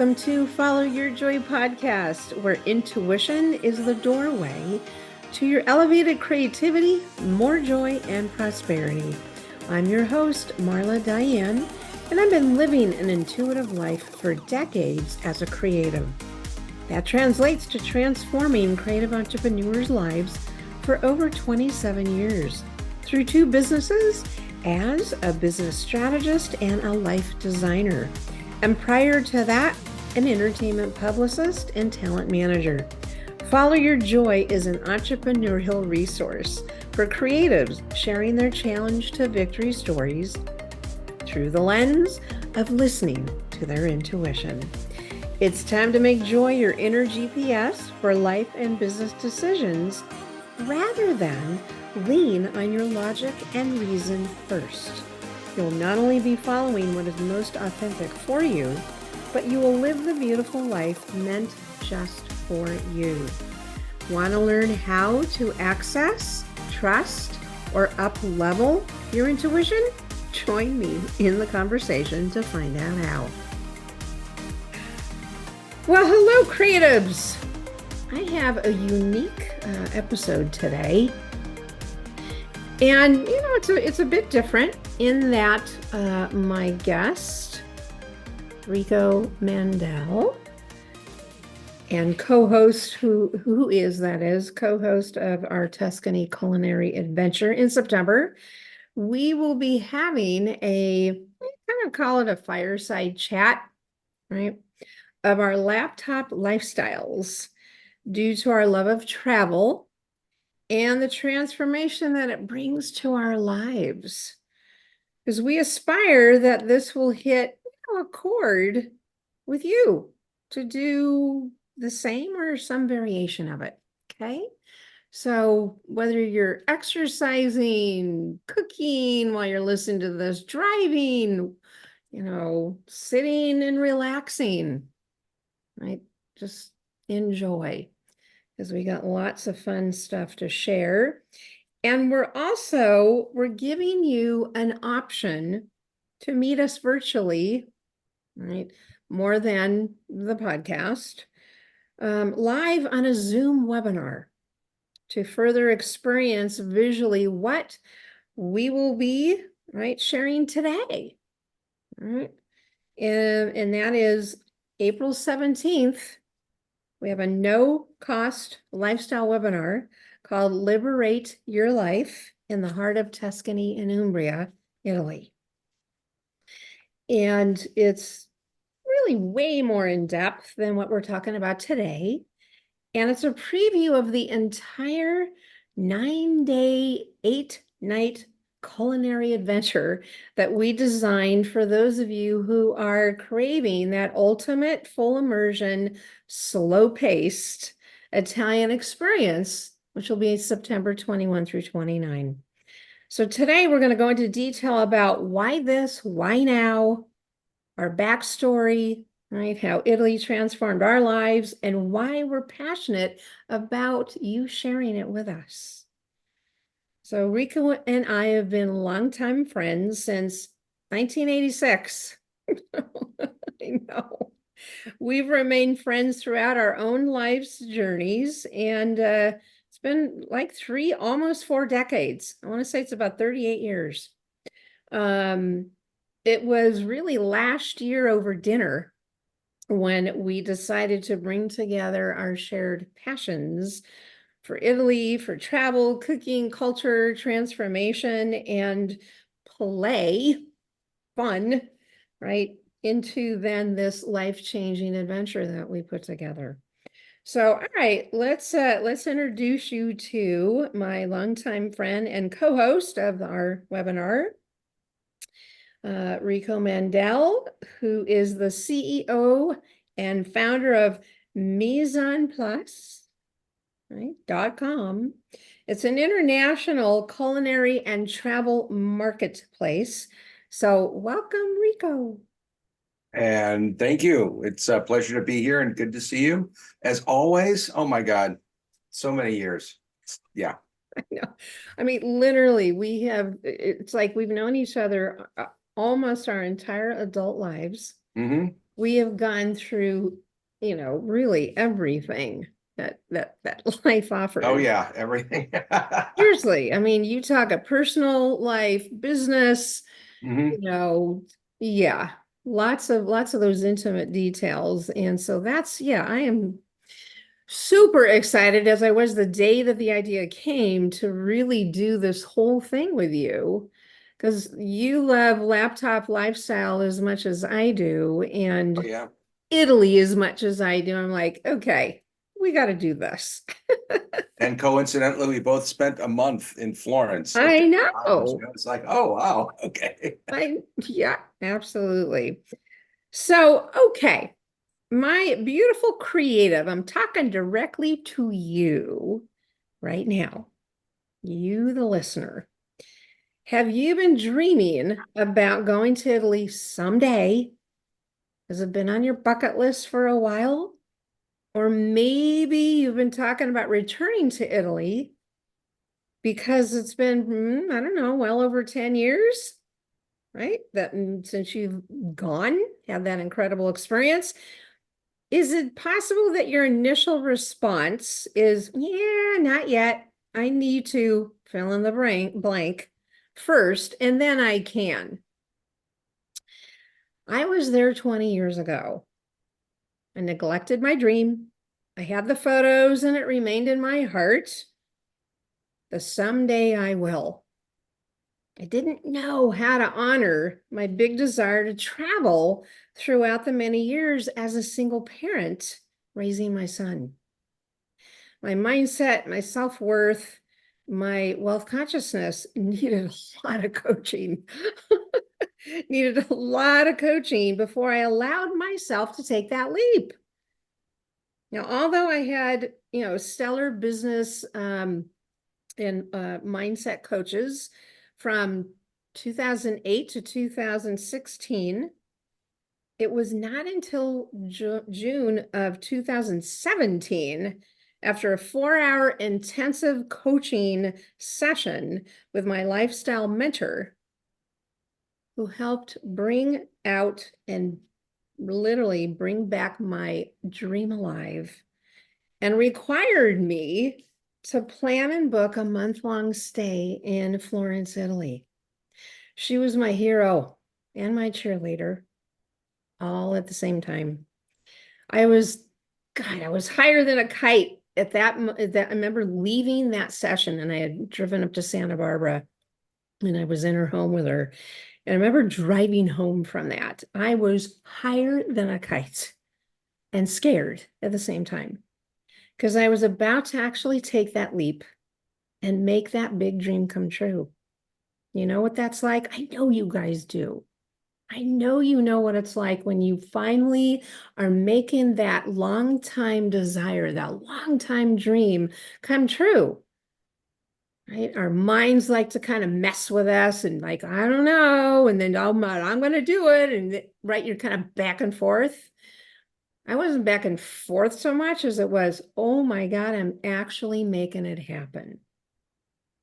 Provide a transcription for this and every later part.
Welcome to Follow Your Joy podcast, where intuition is the doorway to your elevated creativity, more joy, and prosperity. I'm your host, Marla Diane, and I've been living an intuitive life for decades as a creative. That translates to transforming creative entrepreneurs' lives for over 27 years through two businesses as a business strategist and a life designer. And prior to that, an entertainment publicist and talent manager. Follow Your Joy is an entrepreneurial resource for creatives sharing their challenge to victory stories through the lens of listening to their intuition. It's time to make joy your inner GPS for life and business decisions rather than lean on your logic and reason first. You'll not only be following what is most authentic for you, but you will live the beautiful life meant just for you. Want to learn how to access, trust, or up-level your intuition? Join me in the conversation to find out how. Well, hello, creatives. I have a unique episode today. And, it's a bit different in that my guest, Rico Mandel, and co-host, who is co-host of our Tuscany Culinary Adventure in September, we will be having kind of call it a fireside chat, right, of our laptop lifestyles due to our love of travel and the transformation that it brings to our lives. Because we aspire that this will hit a chord with you to do the same or some variation of it. Okay. So whether you're exercising, cooking while you're listening to this, driving, sitting and relaxing, right? Just enjoy, because we got lots of fun stuff to share. And we're giving you an option to meet us virtually, right? More than the podcast, live on a Zoom webinar to further experience visually what we will be, right, sharing today, right? And that is April 17th. We have a no-cost lifestyle webinar called Liberate Your Life in the Heart of Tuscany and Umbria, Italy. And it's really way more in depth than what we're talking about today. And it's a preview of the entire 9-day, 8-night culinary adventure that we designed for those of you who are craving that ultimate full immersion, slow-paced Italian experience, which will be September 21 through 29. So today we're going to go into detail about why this, why now, our backstory, right? How Italy transformed our lives and why we're passionate about you sharing it with us. So Rico and I have been longtime friends since 1986. I know. We've remained friends throughout our own life's journeys, and it's been like almost 4 decades. I want to say it's about 38 years. It was really last year over dinner when we decided to bring together our shared passions for Italy, for travel, cooking, culture, transformation, and play, fun, right, into then this life-changing adventure that we put together. So, all right, let's introduce you to my longtime friend and co-host of our webinar, Rico Mandel, who is the CEO and founder of MiseEnPlace, right, .com. It's an international culinary and travel marketplace. So welcome, Rico. And thank you. It's a pleasure to be here and good to see you. As always, oh my God, so many years. Yeah. I know. I mean, literally, it's like we've known each other almost our entire adult lives. Mm-hmm. we have gone through, really everything that life offers. Oh yeah, everything. Seriously, I mean, you talk a personal life, business, Mhm. yeah, lots of those intimate details. And so yeah, I am super excited as I was the day that the idea came to really do this whole thing with you because you love laptop lifestyle as much as I do Oh and yeah. Italy as much as I do. I'm like, okay, we got to do this. And coincidentally, we both spent a month in Florence at I different times. know. It's like, oh wow, okay. Yeah, absolutely. So, okay, my beautiful creative, I'm talking directly to you right now, you, the listener. Have you been dreaming about going to Italy someday? Has it been on your bucket list for a while? Or maybe you've been talking about returning to Italy because it's been, I don't know, well over 10 years, right? That since you've gone, had that incredible experience. Is it possible that your initial response is, yeah, not yet. I need to fill in the blank first, and then I can. I was there 20 years ago. I neglected my dream. I had the photos and it remained in my heart. The someday I will. I didn't know how to honor my big desire to travel throughout the many years as a single parent raising my son. My mindset, my self-worth, my wealth consciousness needed a lot of coaching. Needed a lot of coaching before I allowed myself to take that leap. Now, although I had, stellar business and mindset coaches from 2008 to 2016, it was not until June of 2017, after a 4-hour intensive coaching session with my lifestyle mentor, who helped bring out and literally bring back my dream alive and required me to plan and book a month-long stay in Florence, Italy. She was my hero and my cheerleader all at the same time. I was, God, I was higher than a kite at that. I remember leaving that session and I had driven up to Santa Barbara and I was in her home with her. And I remember driving home from that. I was higher than a kite and scared at the same time because I was about to actually take that leap and make that big dream come true. You know what that's like? I know you guys do. I know you know what it's like when you finally are making that long time desire, that long time dream come true. Right? Our minds like to kind of mess with us and like, I don't know. And then, oh, I'm going to do it. And right, you're kind of back and forth. I wasn't back and forth so much as it was, oh my God, I'm actually making it happen.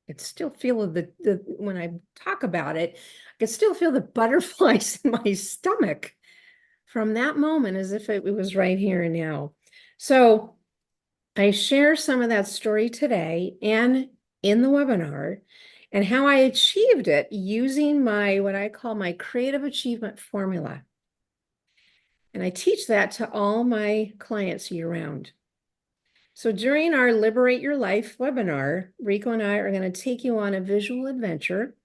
I could still feel the when I talk about it, I could still feel the butterflies in my stomach from that moment as if it was right here and now. So I share some of that story today and in the webinar and how I achieved it using my what I call my creative achievement formula. And I teach that to all my clients year round. So during our Liberate Your Life webinar, Rico and I are going to take you on a visual adventure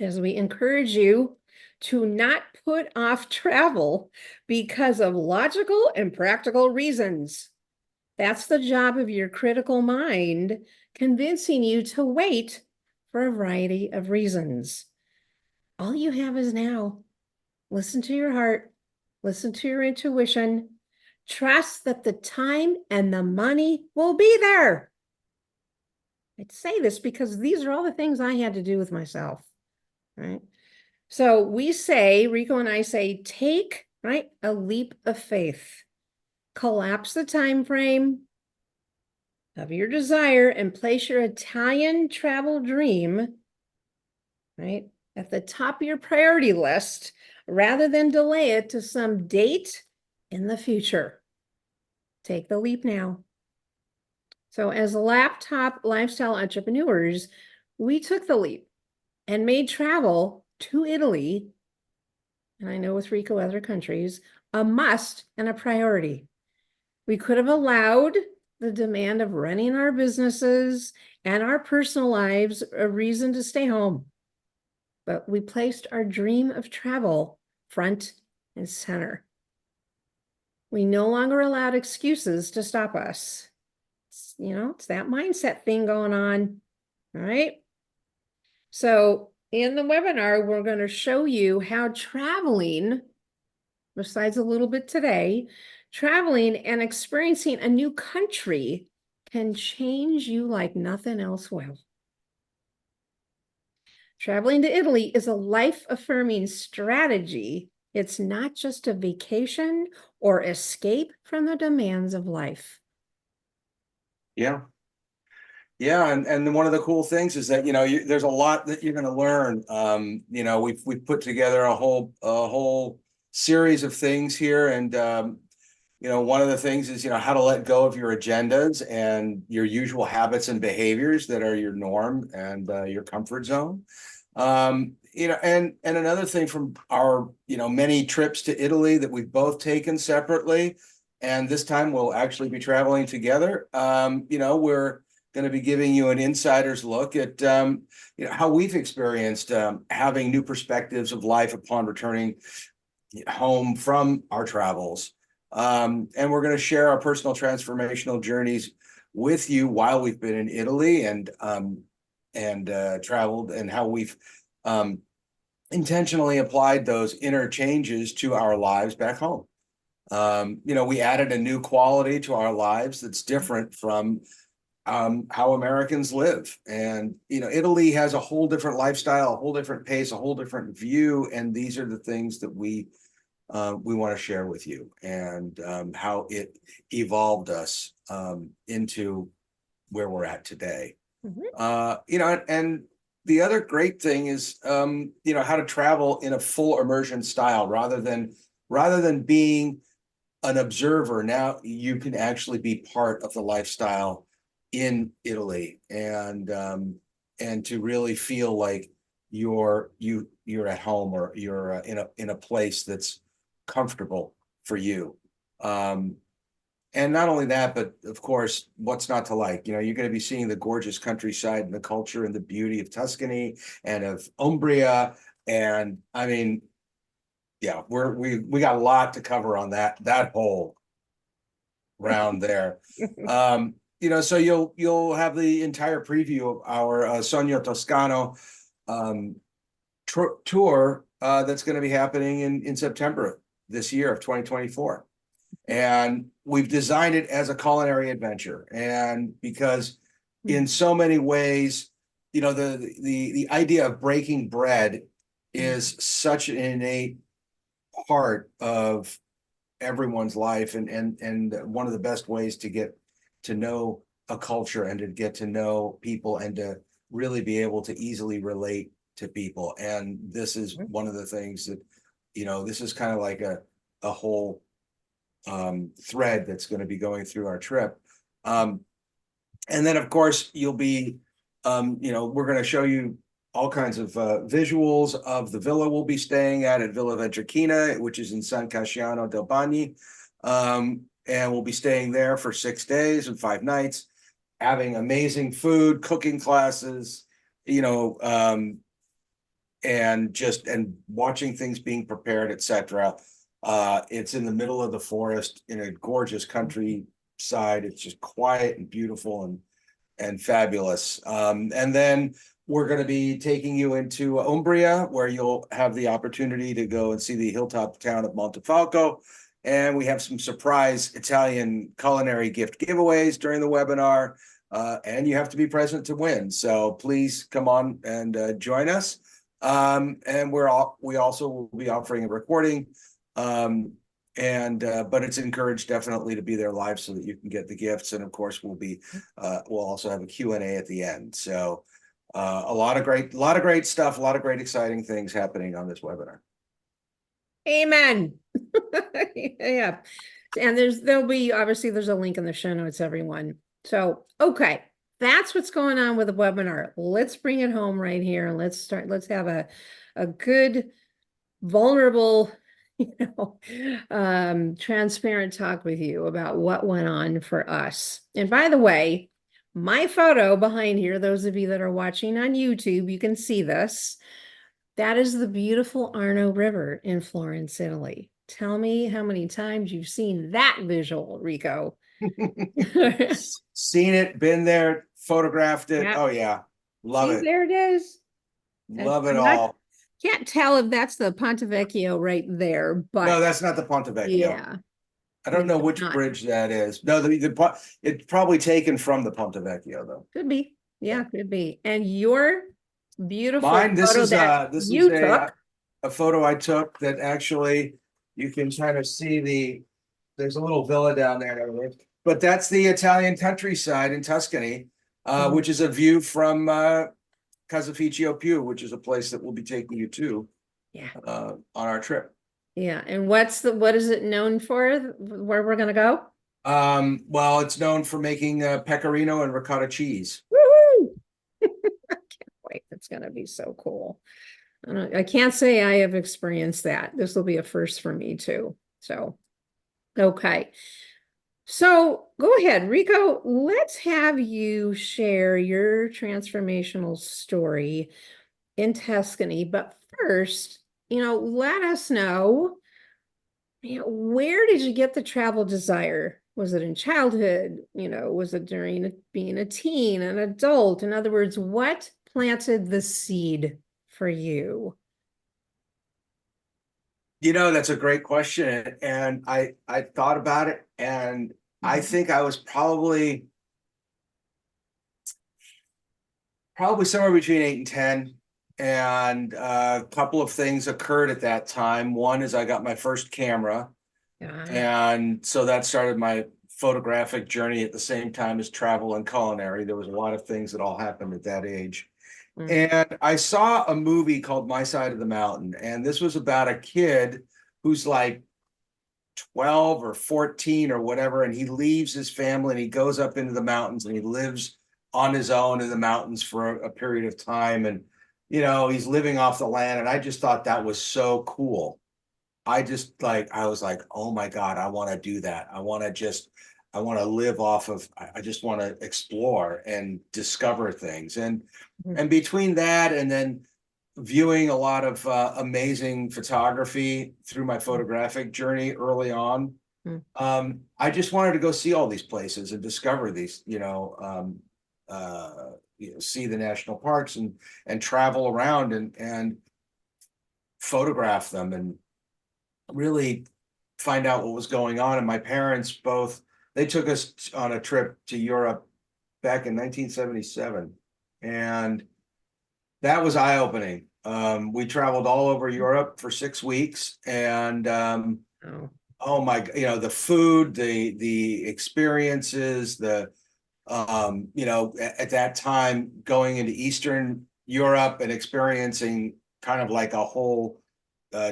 as we encourage you to not put off travel because of logical and practical reasons. That's the job of your critical mind, convincing you to wait for a variety of reasons. All you have is now. Listen to your heart, listen to your intuition, trust that the time and the money will be there. I'd say this because these are all the things I had to do with myself, right? So we say, Rico and I say, take, right, a leap of faith, collapse the time frame of your desire and place your Italian travel dream, right, at the top of your priority list rather than delay it to some date in the future. Take the leap now. So, as laptop lifestyle entrepreneurs, we took the leap and made travel to Italy, and I know with Rico, other countries, a must and a priority. We could have allowed the demand of running our businesses and our personal lives a reason to stay home, but we placed our dream of travel front and center. We no longer allowed excuses to stop us. It's that mindset thing going on. All right. So in the webinar, we're going to show you how traveling, besides a little bit today, traveling and experiencing a new country can change you like nothing else will. Traveling to Italy is a life-affirming strategy. It's not just a vacation or escape from the demands of life. Yeah. Yeah, and one of the cool things is that there's a lot that you're going to learn. We've put together a whole series of things here, and one of the things is how to let go of your agendas and your usual habits and behaviors that are your norm and your comfort zone. And another thing from our many trips to Italy that we've both taken separately, and this time we'll actually be traveling together. We're going to be giving you an insider's look at how we've experienced having new perspectives of life upon returning home from our travels. And we're going to share our personal transformational journeys with you while we've been in Italy and traveled, and how we've intentionally applied those inner changes to our lives back home. We added a new quality to our lives that's different from how Americans live. And, Italy has a whole different lifestyle, a whole different pace, a whole different view. And these are the things that we want to share with you, and how it evolved us into where we're at today. And the other great thing is, how to travel in a full immersion style rather than being an observer. Now you can actually be part of the lifestyle in Italy, and to really feel like you're at home, or you're in a place that's comfortable for you. And not only that, but of course, what's not to like? You're going to be seeing the gorgeous countryside and the culture and the beauty of Tuscany and of Umbria. And I mean, yeah, we got a lot to cover on that whole round there. So you'll have the entire preview of our Sogno Toscano tour that's going to be happening in September this year of 2024. And we've designed it as a culinary adventure. And because in so many ways, the idea of breaking bread is such an innate part of everyone's life, and one of the best ways to get to know a culture and to get to know people and to really be able to easily relate to people. And this is one of the things that, this is kind of like a whole thread that's going to be going through our trip. And then of course you'll be, we're going to show you all kinds of visuals of the villa we'll be staying at Villa Ventrichina, which is in San Casciano del Bagni. And we'll be staying there for 6 days and 5 nights, having amazing food, cooking classes, and watching things being prepared, etc. It's in the middle of the forest in a gorgeous countryside. It's just quiet and beautiful and fabulous. And then we're going to be taking you into Umbria, where you'll have the opportunity to go and see the hilltop town of Montefalco. And we have some surprise Italian culinary gift giveaways during the webinar. And you have to be present to win. So please come on and join us. And we also will be offering a recording. But it's encouraged definitely to be there live so that you can get the gifts. And of course, we'll also have a Q&A at the end. So a lot of great stuff, a lot of great exciting things happening on this webinar. Amen. Yeah. And there's a link in the show notes, everyone. So, okay. That's what's going on with the webinar. Let's bring it home right here and let's have a good, vulnerable, transparent talk with you about what went on for us. And by the way, my photo behind here, those of you that are watching on YouTube, you can see this. That is the beautiful Arno River in Florence, Italy. Tell me how many times you've seen that visual, Rico. Seen it, been there, photographed it. Yeah. Oh yeah. Love See, it. there it is. And Love it I'm not all. can't tell if that's the Ponte Vecchio right there, No, but that's not the Ponte Vecchio. yeah, I don't maybe know it's which not. bridge that is. No, it's probably taken from the Ponte Vecchio though. Could be. Yeah. Yeah, could be. And your beautiful Mine, photo that this is you took. a photo I took that actually you can kind of see there's a little villa down there. But that's the Italian countryside in Tuscany, which is a view from Casafecchio Più, which is a place that we'll be taking you to Yeah. on our trip. Yeah. And what is it known for? Where we're gonna go? Well, it's known for making pecorino and ricotta cheese. Woohoo! I can't wait. It's gonna be so cool. I can't say I have experienced that. This will be a first for me too. So, okay. So go ahead, Rico. Let's have you share your transformational story in Tuscany. But first, let us know, where did you get the travel desire? Was it in childhood? Was it during being a teen, an adult? In other words, what planted the seed for you? That's a great question. And I thought about it, and I Mhm. think I was probably somewhere between 8 and 10. And a couple of things occurred at that time. One is I got my first camera. Yeah. And so that started my photographic journey at the same time as travel and culinary. There was a lot of things that all happened at that age. Mm. And I saw a movie called My Side of the Mountain. And this was about a kid who's like 12 or 14 or whatever. And he leaves his family and he goes up into the mountains and he lives on his own in the mountains for a period of time. And, he's living off the land. And I just thought that was so cool. I was like, oh my God, I want to do that. I want to live off of, I just want to explore and discover things. And between that and then viewing a lot of amazing photography through my photographic journey early on, Mm. I just wanted to go see all these places and discover these, see the national parks and travel around and photograph them and really find out what was going on. And my parents both, they took us on a trip to Europe back in 1977. And that was eye-opening. We traveled all over Europe for 6 weeks. And Oh. oh my, the food, the experiences, at that time going into Eastern Europe and experiencing kind of like a whole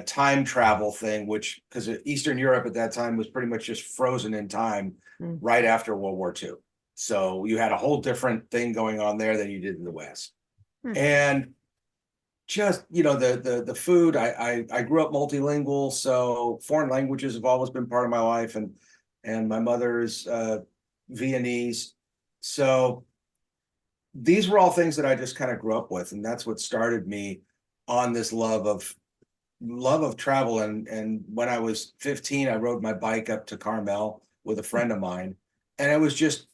time travel thing, which because Eastern Europe at that time was pretty much just frozen in time Mm. right after World War II. So you had a whole different thing going on there than you did in the West. Mm. And just the food. I grew up multilingual, so foreign languages have always been part of my life, and my mother is Viennese. So these were all things that I just kind of grew up with, and that's what started me on this love of travel. And when I was 15, I rode my bike up to Carmel with a friend of mine, and it was just,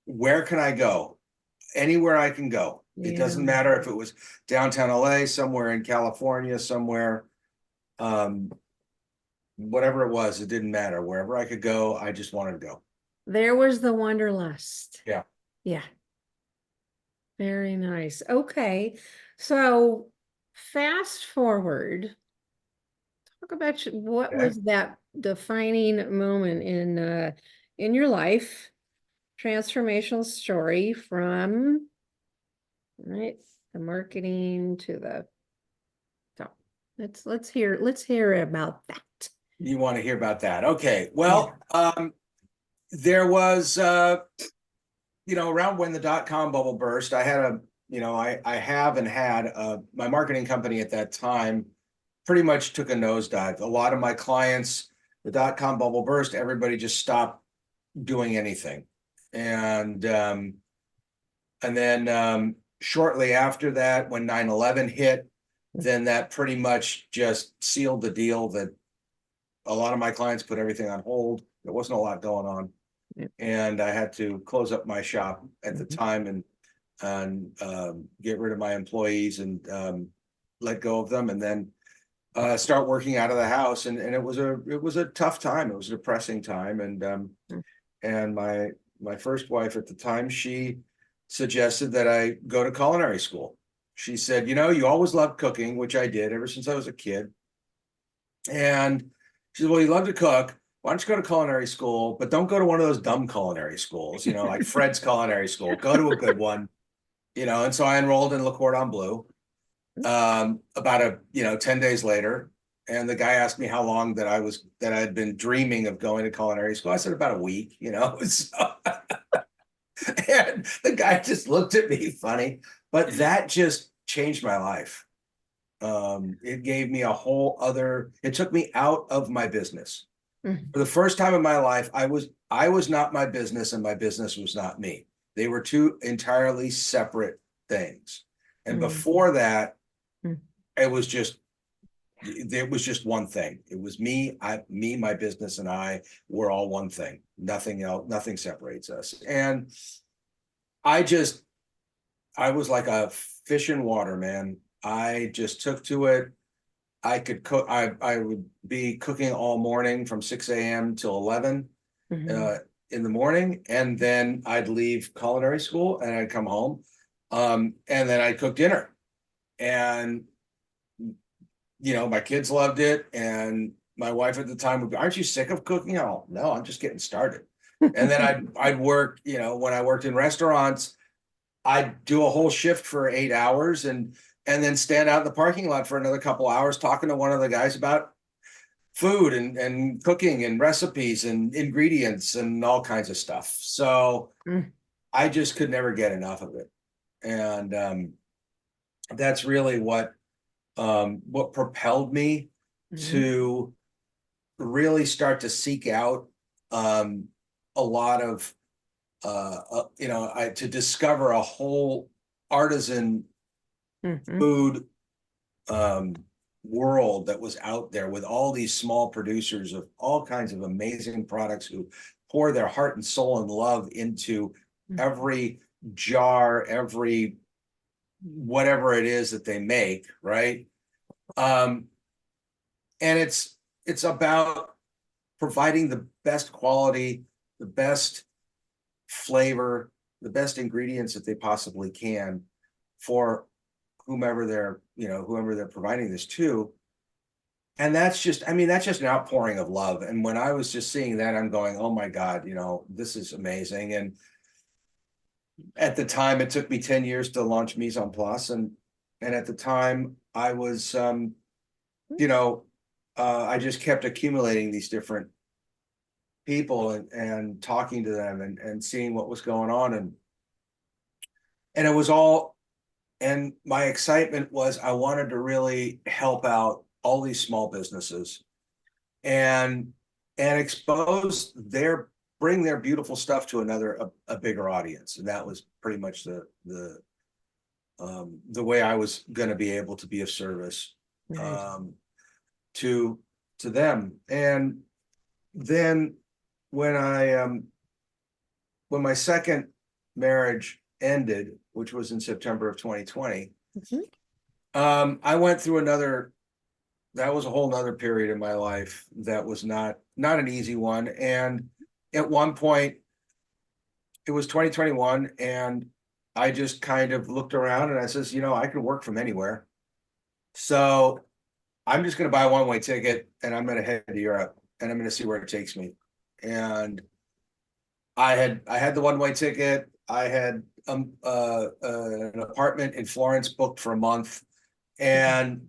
where can I go? Anywhere I can go. It Yeah. doesn't matter if it was downtown LA, somewhere in California, somewhere, whatever it was, it didn't matter. Wherever I could go, I just wanted to go. There was the wanderlust. Yeah. Yeah. Very nice. Okay. So fast forward, talk about what Okay. was that defining moment in your life, transformational story from right the marketing to the so let's hear about that. You want to hear about that? Okay. Yeah. Well, there was, around when the dot-com bubble burst, I had I have and had my marketing company at that time pretty much took a nosedive. A lot of my clients, the dot-com bubble burst, everybody just stopped doing anything. And then shortly after that, when 9/11 hit, then that pretty much just sealed the deal that a lot of my clients put everything on hold. There wasn't a lot going on. Yeah. And I had to close up my shop at the Mhm. time and get rid of my employees and let go of them, and then start working out of the house. And it was a tough time. It was a depressing time. Mm. And my first wife at the time, she suggested that I go to culinary school. She said, you always loved cooking, which I did ever since I was a kid. And she said, well, you love to cook. Why don't you go to culinary school, but don't go to one of those dumb culinary schools, like Fred's Culinary School. Go to a good one, And so I enrolled in Le Cordon Bleu about 10 days later. And the guy asked me how long that I had been dreaming of going to culinary school. I said about a week, So, and the guy just looked at me funny, but that just changed my life. It gave me it took me out of my business. Mhm. For the first time in my life, I was not my business and my business was not me. They were two entirely separate things. And Mhm. before that, Mhm. it was just one thing. It was my business and I were all one thing. Nothing else, nothing separates us. And I just I was like a fish in water, man. I just took to it. I could cook. I would be cooking all morning from 6 a.m. till 11 Mhm. uh, in the morning, and then I'd leave culinary school and I'd come home, and then I'd cook dinner. And my kids loved it, and my wife at the time would be, "Aren't you sick of cooking?" Oh, no, I'm just getting started. And then I'd work. When I worked in restaurants, I'd do a whole shift for 8 hours and then stand out in the parking lot for another couple hours talking to one of the guys about food and cooking and recipes and ingredients and all kinds of stuff. So Mm. I just could never get enough of it. And that's really what propelled me Mhm. to really start to seek out a lot of to discover a whole artisan Mhm. food um, world that was out there with all these small producers of all kinds of amazing products who pour their heart and soul and love into Mhm. every jar, every whatever it is that they make, right? Um, and it's about providing the best quality, the best flavor, the best ingredients that they possibly can for whomever they're providing this to. And that's just an outpouring of love. And when I was just seeing that, I'm going, oh my God, this is amazing. And at the time, it took me 10 years to launch Mise en Place. And at the time, I was, you know, I just kept accumulating these different people and talking to them and seeing what was going on. And it was all, and my excitement was I wanted to really help out all these small businesses and expose bring their beautiful stuff to a bigger audience. And that was pretty much the way I was going to be able to be of service Nice. um, to them. And then when when my second marriage ended, which was in September of 2020, Mhm. I went through that was a whole nother period in my life that was not an easy one. And at one point, it was 2021, and I just kind of looked around and I says, I can work from anywhere. So I'm just going to buy a one-way ticket and I'm going to head to Europe and I'm going to see where it takes me. And I had the one-way ticket. I had an apartment in Florence booked for a month, and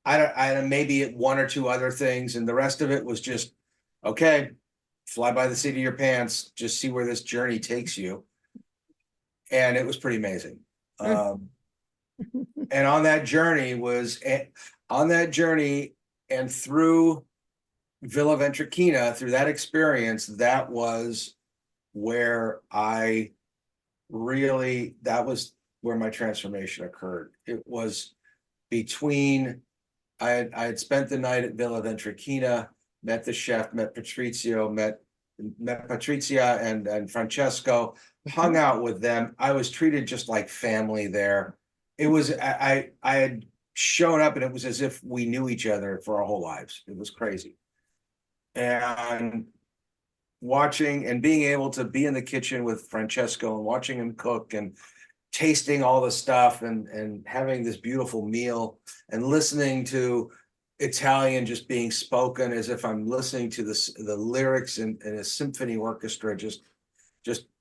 I maybe one or two other things, and the rest of it was just, okay, fly by the seat of your pants, just see where this journey takes you. And it was pretty amazing. Um, and on that journey and through Villa Ventriquina, through that experience, that was where that was where my transformation occurred. It was between, I had spent the night at Villa Ventriquina, met the chef, met Patrizio, met Patrizia and Francesco, hung out with them. I was treated just like family there. It was I had shown up and it was as if we knew each other for our whole lives. It was crazy. And watching and being able to be in the kitchen with Francesco and watching him cook and tasting all the stuff and having this beautiful meal and listening to Italian just being spoken as if I'm listening to the lyrics in a symphony orchestra just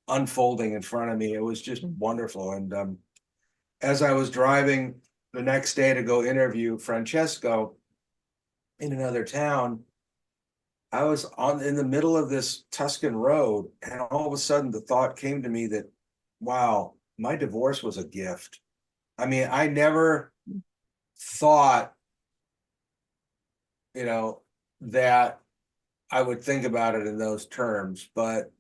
unfolding in front of me. It was just wonderful. And as I was driving the next day to go interview Francesco in another town, I was in the middle of this Tuscan road, and all of a sudden the thought came to me that, wow, my divorce was a gift. I mean, I never thought, that I would think about it in those terms, but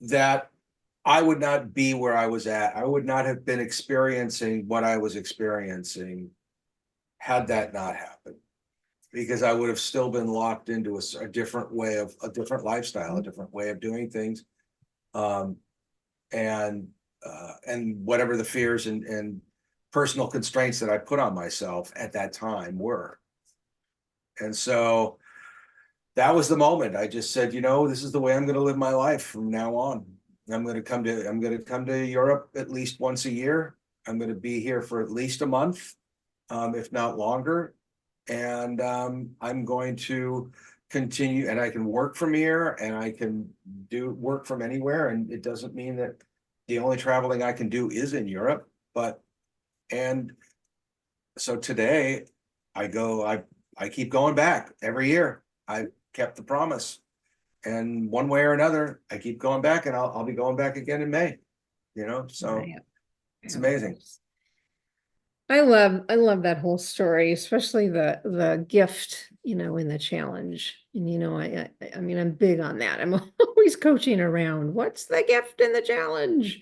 that I would not be where I was at. I would not have been experiencing what I was experiencing had that not happened, because I would have still been locked into a different a different lifestyle, a different way of doing things. Um, and whatever the fears and personal constraints that I put on myself at that time were. And so that was the moment. I just said, this is the way I'm going to live my life from now on. I'm going to come to Europe at least once a year. I'm going to be here for at least a month, if not longer. And I'm going to continue, and I can work from here and I can do work from anywhere. And it doesn't mean that the only traveling I can do is in Europe, and so today I keep going back every year. I kept the promise. And one way or another, I keep going back, and I'll be going back again in May, so Right. it's amazing. I love that whole story, especially the gift, in the challenge. And I mean, I'm big on that. I'm always coaching around what's the gift in the challenge,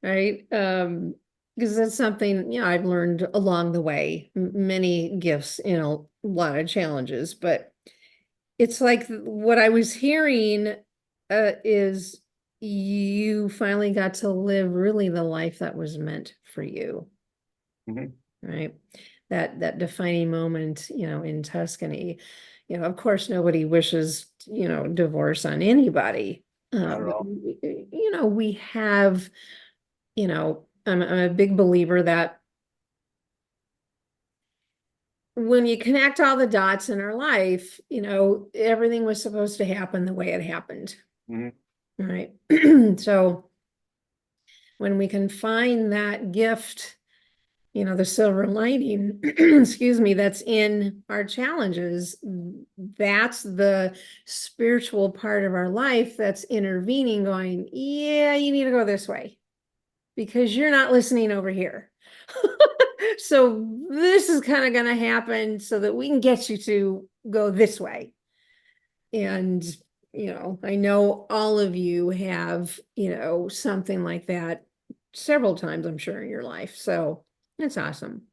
right? Because that's something, I've learned along the way, many gifts, a lot of challenges, but it's like what I was hearing is you finally got to live really the life that was meant for you. Mhm. Right. That defining moment, in Tuscany, of course, nobody wishes, divorce on anybody. Not at But all. we have, I'm a big believer that when you connect all the dots in our life, everything was supposed to happen the way it happened. Mhm. Right. So when we can find that gift, the silver lining, excuse me, that's in our challenges, that's the spiritual part of our life that's intervening, going, yeah, you need to go this way because you're not listening over here. So this is kind of going to happen so that we can get you to go this way. And, I know all of you have, something like that several times, I'm sure, in your life. So that's awesome.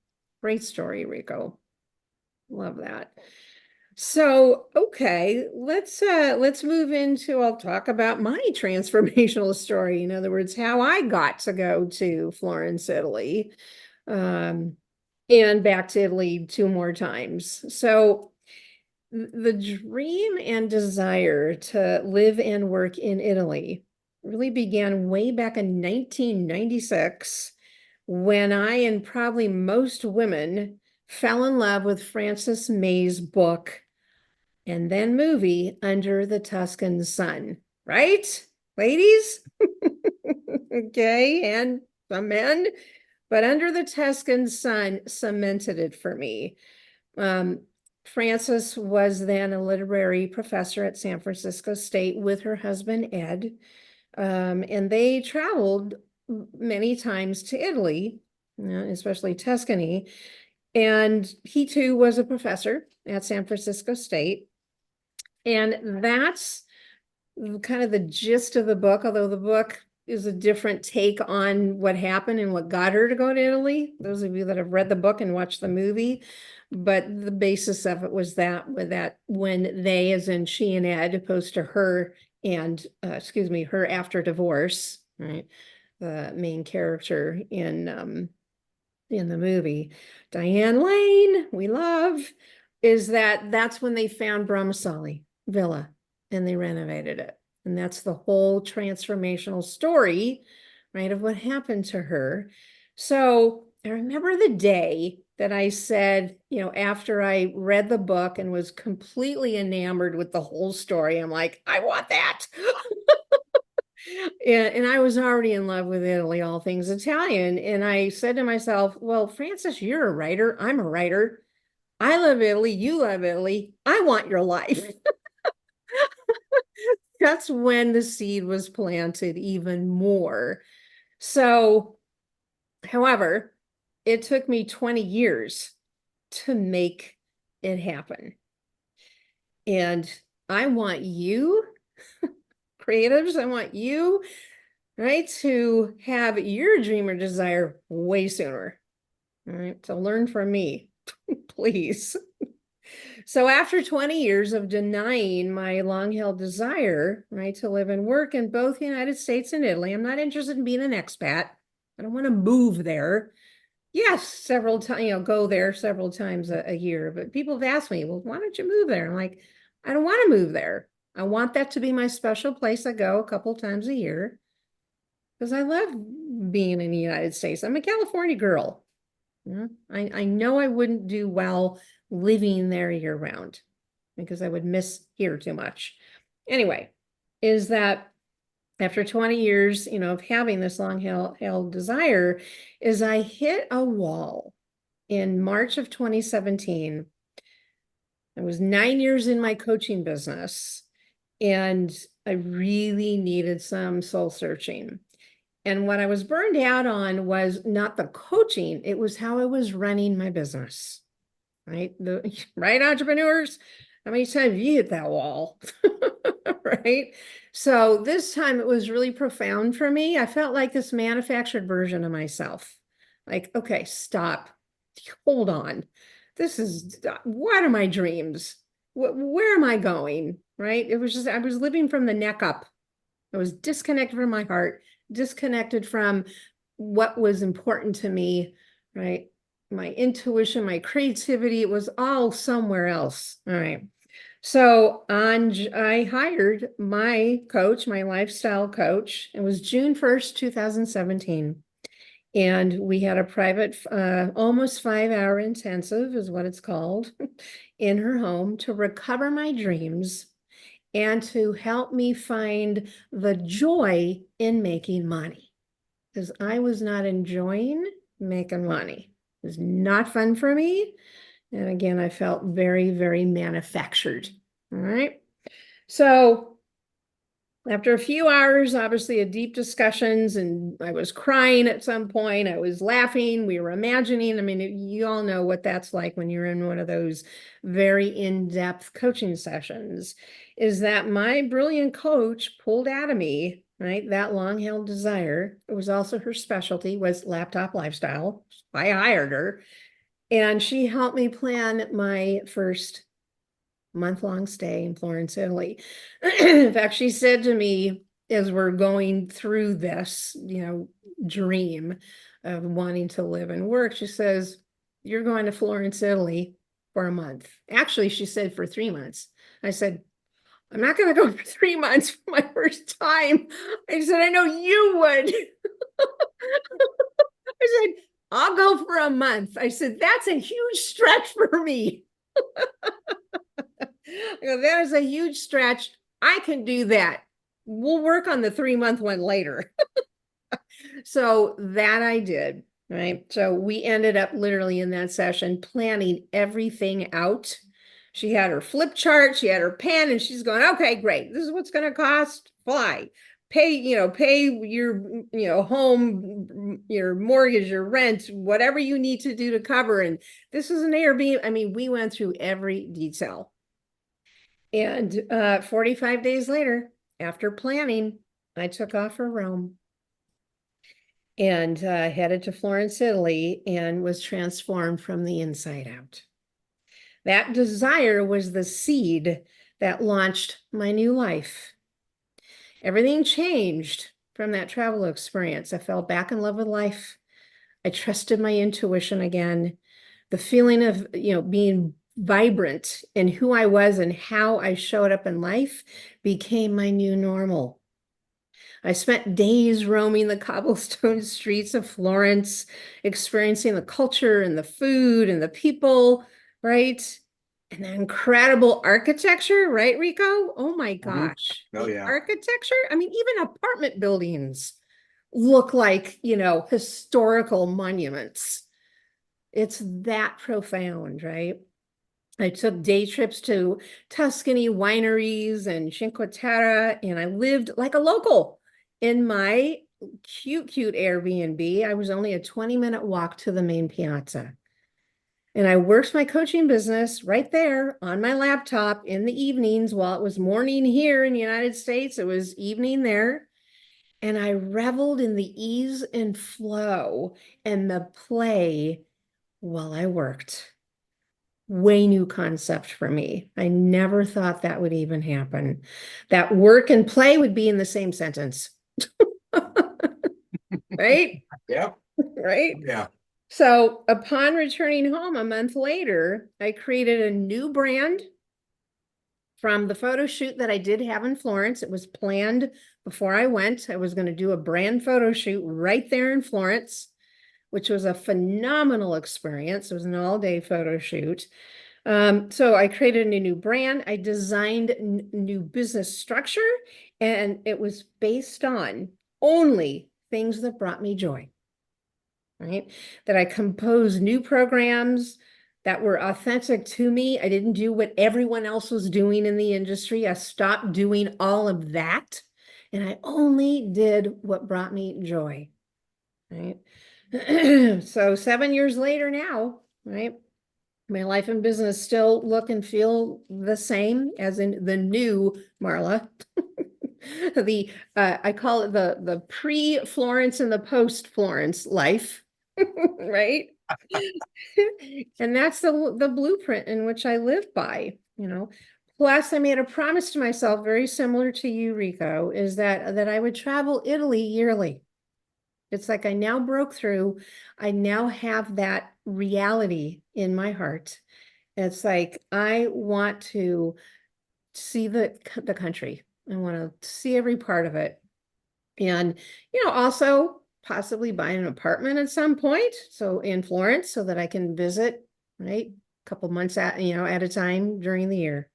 Great story, Rico. Love that. So, okay, let's move into, I'll talk about my transformational story. In other words, how I got to go to Florence, Italy, um, and back to Italy 2 more times. So the dream and desire to live and work in Italy really began way back in 1996 when I, and probably most women, fell in love with Frances May's book and then movie Under the Tuscan Sun. Right, ladies? Okay, and some men. but Under the Tuscan Sun cemented it for me. Frances was then a literary professor at San Francisco State with her husband, Ed. And they traveled many times to Italy, especially Tuscany. And he too was a professor at San Francisco State. And that's kind of the gist of the book, although the book is a different take on what happened and what got her to go to Italy. Those of you that have read the book and watched the movie, but the basis of it was that when they, as in she and Ed, opposed to her and her after divorce, right? The main character in the movie, Diane Lane, we love, that's when they found Brahmasali Villa and they renovated it. And that's the whole transformational story, right, of what happened to her. So I remember the day that I said, after I read the book and was completely enamored with the whole story, I'm like, I want that. And I was already in love with Italy, all things Italian. And I said to myself, well, Frances, you're a writer. I'm a writer. I love Italy. You love Italy. I want your life. That's when the seed was planted even more. So, however, it took me 20 years to make it happen. And I want you, creatives, I want you, right, to have your dream or desire way sooner. All right, to learn from me, please. So after 20 years of denying my long-held desire, right, to live and work in both the United States and Italy, I'm not interested in being an expat. I don't want to move there. Yes, several times, go there several times a year, but people have asked me, well, why don't you move there? I'm like, I don't want to move there. I want that to be my special place I go a couple times a year because I love being in the United States. I'm a California girl. I know I wouldn't do well living there year round because I would miss here too much. Anyway, is that after 20 years, of having this long held desire, is I hit a wall in March of 2017. I was 9 years in my coaching business and I really needed some soul searching. And what I was burned out on was not the coaching, it was how I was running my business, right? Right, entrepreneurs? How many times have you hit that wall? Right? So this time it was really profound for me. I felt like this manufactured version of myself. Like, okay, stop. Hold on. What are my dreams? Where am I going? Right? It was just, I was living from the neck up. I was disconnected from my heart, disconnected from what was important to me, right? My intuition, my creativity, it was all somewhere else. All right. So I hired my coach, my lifestyle coach. It was June 1st, 2017. And we had a private, almost 5-hour intensive is what it's called, in her home to recover my dreams and to help me find the joy in making money. Because I was not enjoying making money. It was not fun for me. And again, I felt very, very manufactured. All right. So after a few hours, obviously, of deep discussions, and I was crying at some point, I was laughing, we were imagining. I mean, you all know what that's like when you're in one of those very in-depth coaching sessions, is that my brilliant coach pulled out of me, right, that long-held desire. It was also her specialty, was laptop lifestyle. I hired her, and she helped me plan my first month-long stay in Florence, Italy. In fact, she said to me as we're going through this, dream of wanting to live and work, she says, you're going to Florence, Italy for a month. Actually, she said for 3 months. I said, I'm not going to go for 3 months for my first time. I said, I know you would. I said, I'll go for a month. I said, that's a huge stretch for me. That is a huge stretch. I can do that. We'll work on the 3-month one later. So that I did. right? So we ended up literally in that session planning everything out. She had her flip chart, she had her pen, and she's going, okay, great. This is what's going to cost. Fly. Pay your, home, your mortgage, your rent, whatever you need to do to cover. And this is an Airbnb. I mean, we went through every detail. And 45 days later, after planning, I took off for Rome and headed to Florence, Italy, and was transformed from the inside out. That desire was the seed that launched my new life. Everything changed from that travel experience. I fell back in love with life. I trusted my intuition again. The feeling of, being vibrant in who I was and how I showed up in life became my new normal. I spent days roaming the cobblestone streets of Florence, experiencing the culture and the food and the people, right? And the incredible architecture, right, Rico? Oh my gosh. Oh, The yeah. architecture, I mean, even apartment buildings look like, historical monuments. It's that profound, right? I took day trips to Tuscany wineries and Cinque Terre, and I lived like a local in my cute Airbnb. I was only a 20-minute walk to the main piazza. And I worked my coaching business right there on my laptop in the evenings while it was morning here in the United States. It was evening there. And I reveled in the ease and flow and the play while I worked. Way new concept for me. I never thought that would even happen. That work and play would be in the same sentence. Right? Yeah. Right? Yeah. So upon returning home a month later, I created a new brand from the photo shoot that I did have in Florence. It was planned before I went. I was going to do a brand photo shoot right there in Florence, which was a phenomenal experience. It was an all-day photo shoot. So I created a new brand. I designed new business structure, and it was based on only things that brought me joy, right? That I composed new programs that were authentic to me. I didn't do what everyone else was doing in the industry. I stopped doing all of that, and I only did what brought me joy, right? So 7 years later now, right? My life and business still look and feel the same as in the new Marla. The I call it the pre-Florence and the post-Florence life, right? And that's the blueprint in which I live by. Plus, I made a promise to myself, very similar to you, Rico, is that I would travel Italy yearly. It's like I now broke through. I now have that reality in my heart. It's like I want to see the country. I want to see every part of it. And, also possibly buy an apartment at some point. So in Florence, so that I can visit, right? A couple months at a time during the year.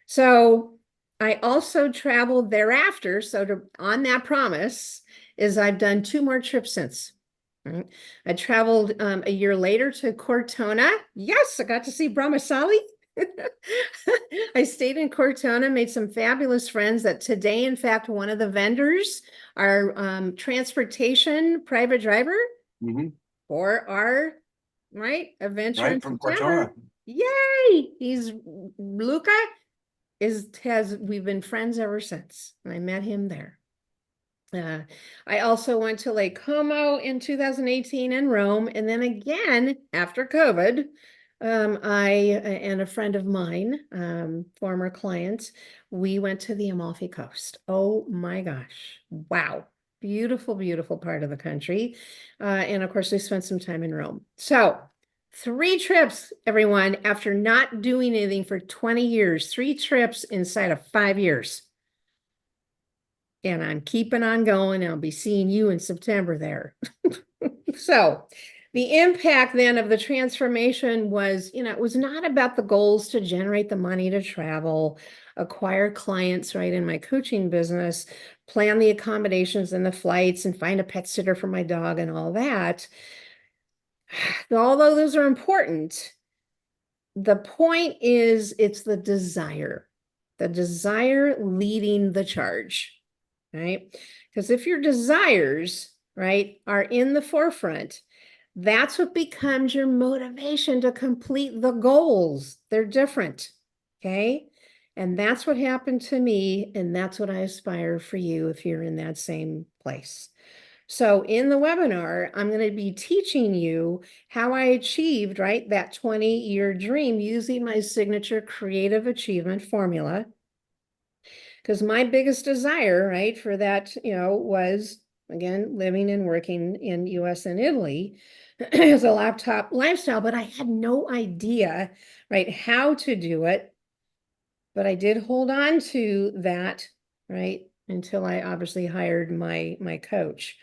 So I also traveled thereafter. So on that promise is I've done 2 more trips since. Right. I traveled a year later to Cortona. Yes, I got to see Brahmasali. I stayed in Cortona, made some fabulous friends that today, in fact, one of the vendors, our transportation private driver for our adventure in Right from September. Cortona. Yay! He's Luca we've been friends ever since. I met him there. I also went to Lake Como in 2018 in Rome. And then again, after COVID, I and a friend of mine, former client, we went to the Amalfi Coast. Oh my gosh. Wow. Beautiful, beautiful part of the country. And of course, we spent some time in Rome. So 3 trips, everyone, after not doing anything for 20 years, 3 trips inside of 5 years. And I'm keeping on going. I'll be seeing you in September there. So the impact then of the transformation was, it was not about the goals to generate the money to travel, acquire clients, right, in my coaching business, plan the accommodations and the flights, and find a pet sitter for my dog and all that. Although those are important, the point is it's the desire leading the charge, right? Because if your desires, right, are in the forefront, that's what becomes your motivation to complete the goals. They're different, okay? And that's what happened to me, and that's what I aspire for you if you're in that same place. So in the webinar, I'm going to be teaching you how I achieved, right, that 20-year dream using my signature creative achievement formula. Because my biggest desire, right, for that, was, again, living and working in US and Italy as a laptop lifestyle, but I had no idea, right, how to do it. But I did hold on to that, right, until I obviously hired my coach.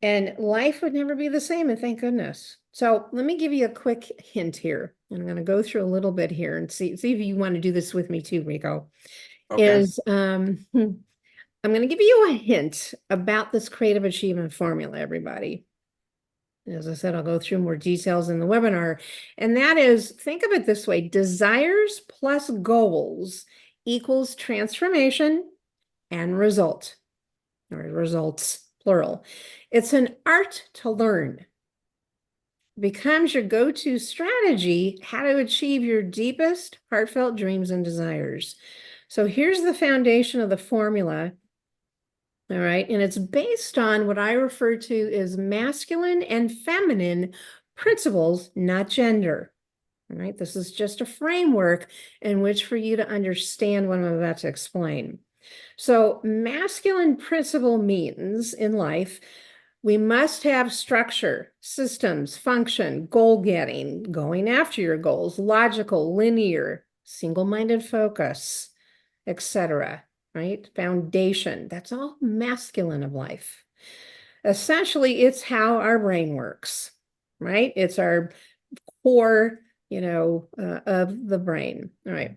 And life would never be the same, and thank goodness. So let me give you a quick hint here. And I'm going to go through a little bit here and see if you want to do this with me too, Rico. Okay. I'm going to give you a hint about this creative achievement formula, everybody. As I said, I'll go through more details in the webinar. And that is, think of it this way: desires plus goals equals transformation and result, or results, plural. It's an art to learn. It becomes your go-to strategy how to achieve your deepest heartfelt dreams and desires. So here's the foundation of the formula. All right. And it's based on what I refer to as masculine and feminine principles, not gender. All right. This is just a framework in which for you to understand what I'm about to explain. So masculine principle means in life, we must have structure, systems, function, goal getting, going after your goals, logical, linear, single-minded focus, etc. Right? Foundation. That's all masculine of life. Essentially, it's how our brain works, right? It's our core, of the brain. All right.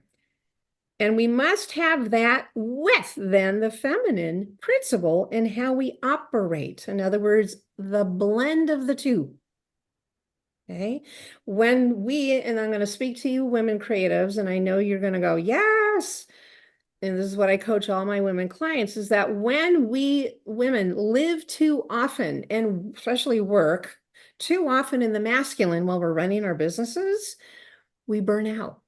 And we must have that with then the feminine principle in how we operate. In other words, the blend of the two. Okay. And I'm going to speak to you women creatives, and I know you're going to go, yes. And this is what I coach all my women clients, is that when we women live too often, and especially work too often in the masculine while we're running our businesses, we burn out.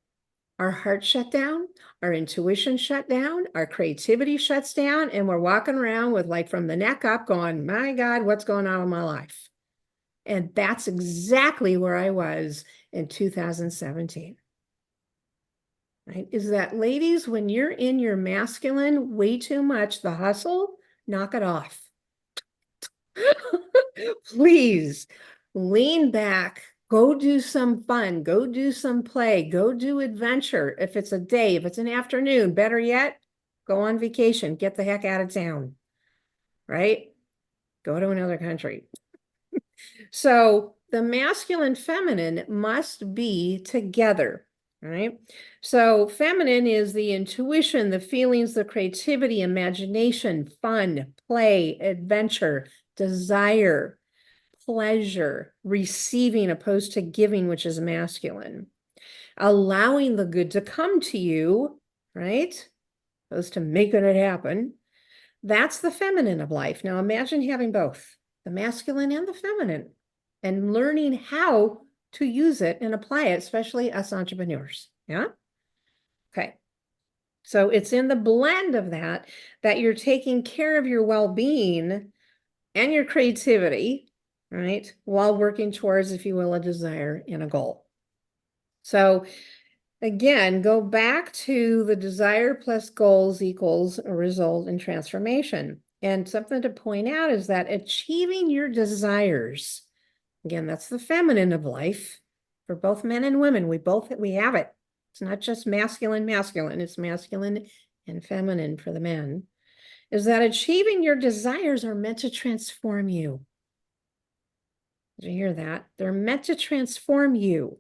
Our heart shut down, our intuition shut down, our creativity shuts down, and we're walking around with, like, from the neck up going, my God, what's going on in my life? And that's exactly where I was in 2017. Right? Is that, ladies, when you're in your masculine way too much, the hustle, knock it off. Please lean back, go do some fun, go do some play, go do adventure. If it's a day, if it's an afternoon, better yet, go on vacation, get the heck out of town, right? Go to another country. So the masculine feminine must be together, right? So feminine is the intuition, the feelings, the creativity, imagination, fun, play, adventure, desire, pleasure, receiving opposed to giving, which is masculine. Allowing the good to come to you, right? Opposed to making it happen. That's the feminine of life. Now imagine having both, the masculine and the feminine, and learning how to use it and apply it, especially us entrepreneurs. Yeah. Okay. So it's in the blend of that you're taking care of your well-being and your creativity, right? While working towards, if you will, a desire and a goal. So again, go back to the desire plus goals equals a result in transformation. And something to point out is that achieving your desires, again, that's the feminine of life for both men and women. We have it. It's not just masculine, it's masculine and feminine for the men. Is that achieving your desires are meant to transform you. Did you hear that? They're meant to transform you.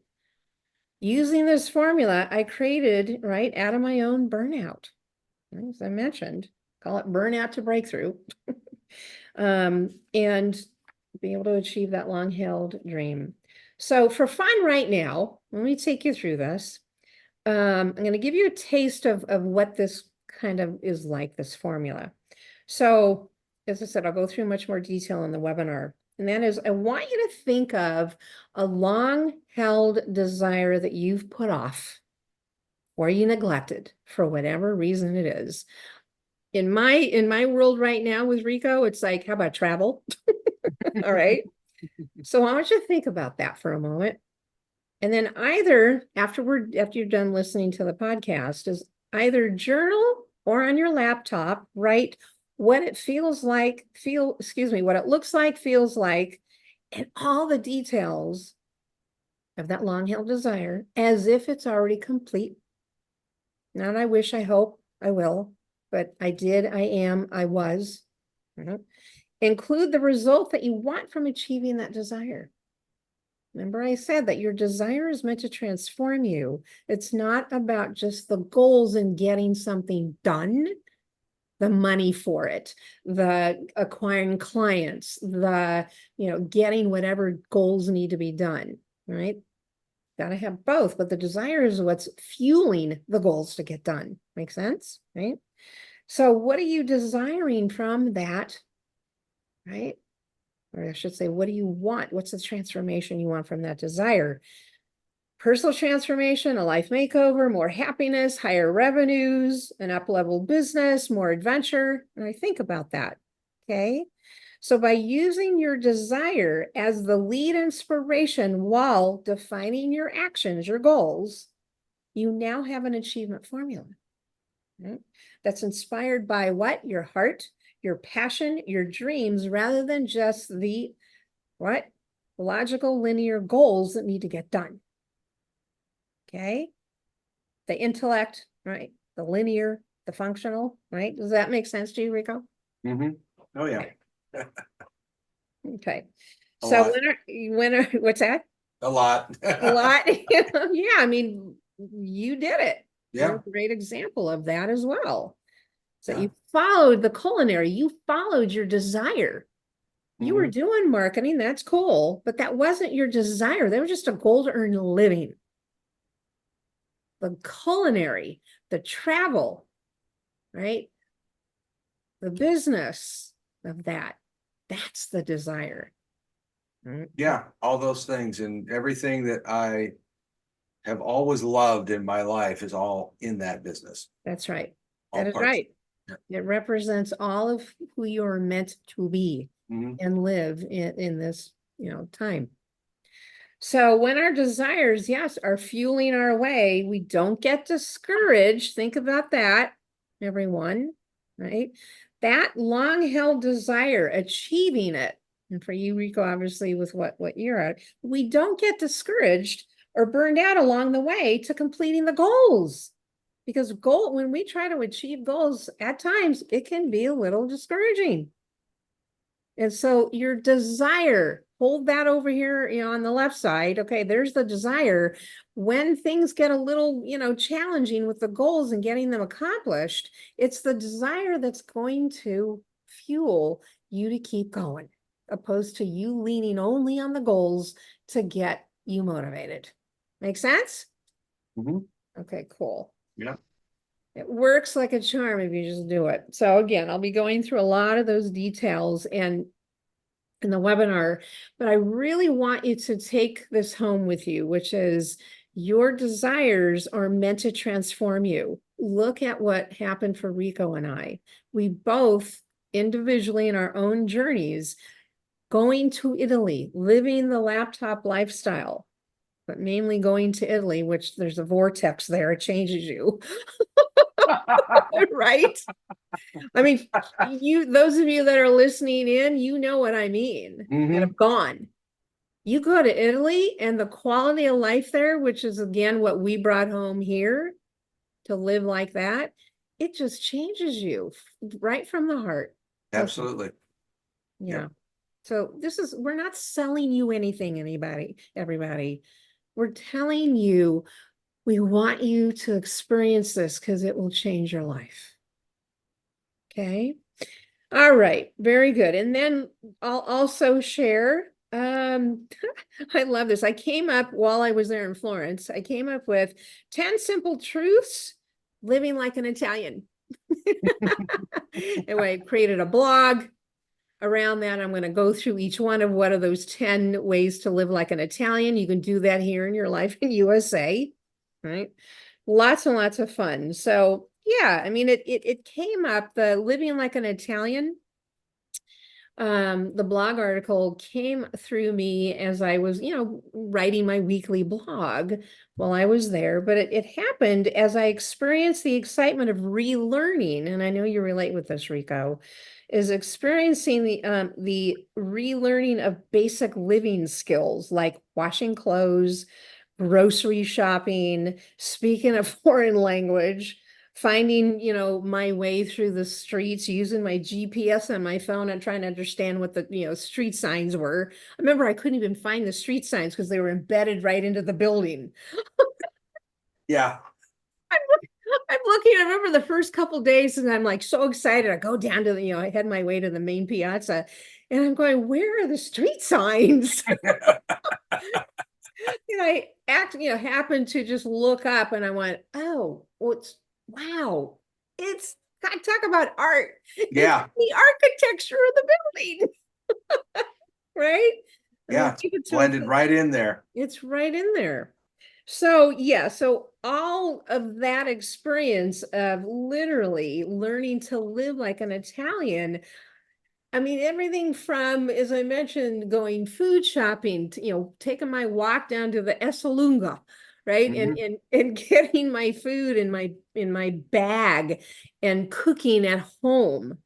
Using this formula, I created, right, out of my own burnout. As I mentioned, call it burnout to breakthrough. And be able to achieve that long-held dream. So for fun right now, let me take you through this. I'm going to give you a taste of what this kind of is like, this formula. So, as I said, I'll go through much more detail in the webinar. And that is, I want you to think of a long-held desire that you've put off or you neglected for whatever reason it is. In my world right now with Rico, it's like, how about travel? All right. So I want you to think about that for a moment. And then either after you're done listening to the podcast, is either journal or on your laptop, write what it feels like, what it looks like, feels like, and all the details of that long-held desire as if it's already complete. Not I wish, I hope, I will, but I did, I am, I was. Include the result that you want from achieving that desire. Remember I said that your desire is meant to transform you. It's not about just the goals and getting something done, the money for it, the acquiring clients, the, getting whatever goals need to be done, right? Got to have both, but the desire is what's fueling the goals to get done. Make sense, right? So what are you desiring from that, right? Or I should say, what do you want? What's the transformation you want from that desire? Personal transformation, a life makeover, more happiness, higher revenues, an up-level business, more adventure. And I think about that, okay? So by using your desire as the lead inspiration while defining your actions, your goals, you now have an achievement formula, right? That's inspired by what? Your heart, your passion, your dreams, rather than just the what? Logical linear goals that need to get done. Okay. The intellect, right? The linear, the functional, right? Does that make sense to you, Rico? Mm-hmm. Oh, yeah. Okay. A So lot. what's that? A lot. A lot. Yeah, I mean, you did it. Yeah. You're a great example of that as well. So Yeah. you followed the culinary, you followed your desire. You were doing marketing, that's cool, but that wasn't your desire. They were just a goal to earn a living. The culinary, the travel, right? The business of that's the desire. Right? Yeah, all those things and everything that I have always loved in my life is all in that business. That's right. All That is parts. right. It represents all of who you're meant to be and live in this, time. So when our desires, yes, are fueling our way, we don't get discouraged. Think about that, everyone, right? That long-held desire, achieving it, and for you, Rico, obviously with what you're at, we don't get discouraged or burned out along the way to completing the goals. Because when we try to achieve goals, at times it can be a little discouraging. And so your desire, hold that over here, on the left side. Okay, there's the desire. When things get a little, challenging with the goals and getting them accomplished, it's the desire that's going to fuel you to keep going, opposed to you leaning only on the goals to get you motivated. Make sense? Okay, cool. Yeah. It works like a charm if you just do it. So again, I'll be going through a lot of those details and in the webinar, but I really want you to take this home with you, which is your desires are meant to transform you. Look at what happened for Rico and I. We both individually in our own journeys, going to Italy, living the laptop lifestyle, but mainly going to Italy, which there's a vortex there, it changes you. Right? I mean, those of you that are listening in, you know what I mean, that have gone. You go to Italy and the quality of life there, which is again what we brought home here to live like that, it just changes you right from the heart. Absolutely. Yeah. Yep. So we're not selling you anything, everybody. We're telling you we want you to experience this because it will change your life. Okay. All right. Very good. And then I'll also share Um, I love this. I came up while I was there in Florence. I came up with 10 simple truths living like an Italian. Anyway, I created a blog around that. I'm going to go through each one of what are those 10 ways to live like an Italian. You can do that here in your life in USA, right? Lots and lots of fun. So yeah, I mean, it came up, the living like an Italian. The blog article came through me as I was, writing my weekly blog while I was there, but it happened as I experienced the excitement of relearning, and I know you relate with this, Rico, is experiencing the relearning of basic living skills like washing clothes, grocery shopping, speaking a foreign language, finding, my way through the streets, using my GPS on my phone and trying to understand what the, street signs were. I remember I couldn't even find the street signs because they were embedded right into the building. Yeah. I'm looking, I remember the first couple days and I'm like so excited. I go down to the, I head my way to the main piazza and I'm going, where are the street signs? And happened to just look up and I went, oh, wow. It's, I talk about art. Yeah. It's the architecture of the building, right? Yeah. It's blended right in there. It's right in there. So yeah, so all of that experience of literally learning to live like an Italian, I mean, everything from, as I mentioned, going food shopping to, taking my walk down to the Esselunga, right? Mhm. And getting my food in my bag and cooking at home,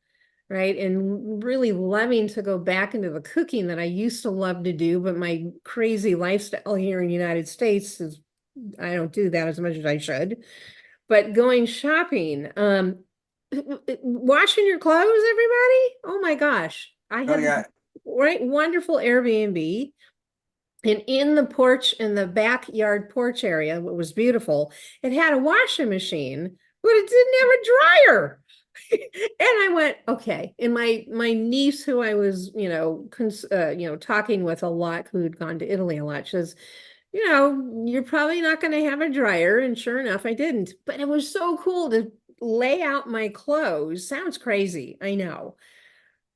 right? And really loving to go back into the cooking that I used to love to do, but my crazy lifestyle here in the United States is I don't do that as much as I should. But going shopping, washing your clothes, everybody. Oh my gosh. I Oh had this yeah. wonderful Airbnb. And in the porch, in the backyard porch area, it was beautiful. It had a washing machine, but it didn't have a dryer. And I went, okay. And my niece, who I was, talking with a lot, who had gone to Italy a lot, says, you're probably not going to have a dryer. And sure enough, I didn't. But it was so cool to lay out my clothes. Sounds crazy, I know.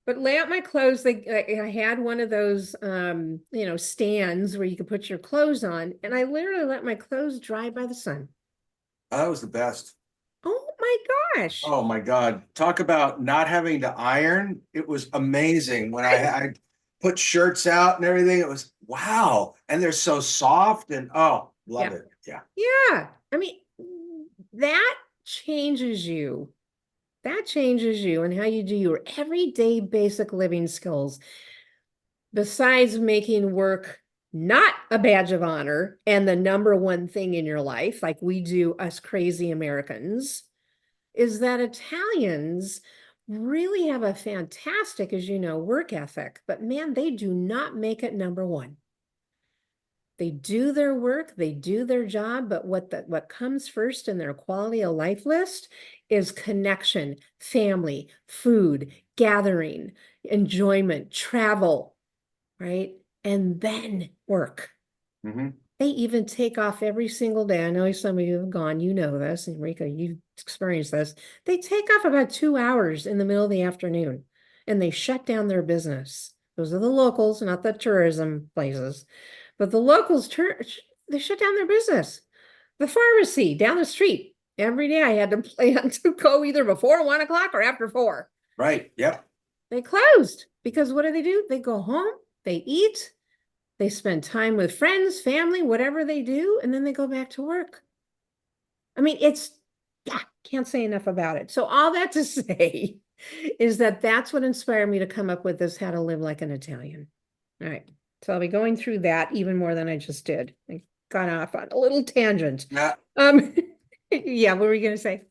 But lay out my clothes. I had one of those, stands where you could put your clothes on. And I literally let my clothes dry by the sun. Oh, that was the best. Oh my gosh. Oh my God. Talk about not having to iron. It was amazing when I put shirts out and everything. It was wow. And they're so soft and oh, love Yeah. it. Yeah. Yeah. I mean, that changes you. That changes you and how you do your everyday basic living skills. Besides making work not a badge of honor and the number one thing in your life, like we do us crazy Americans, is that Italians really have a fantastic, as you know, work ethic, but man, they do not make it number one. They do their work, they do their job, but what comes first in their quality of life list is connection, family, food, gathering, enjoyment, travel, right? And then work. Mhm. They even take off every single day. I know some of you have gone, you know this, Enrico, you've experienced this. They take off about 2 hours in the middle of the afternoon and they shut down their business. Those are the locals, not the tourism places. But the locals, they shut down their business. The pharmacy down the street, every day I had to plan to go either before 1 o'clock or after 4. Right. Yep. They closed because what do? They go home, they eat, they spend time with friends, family, whatever they do, and then they go back to work. I mean, yeah, can't say enough about it. So all that to say is that that's what inspired me to come up with this, how to live like an Italian. All right. So I'll be going through that even more than I just did. I got off on a little tangent. Yeah. Yeah, what were you going to say?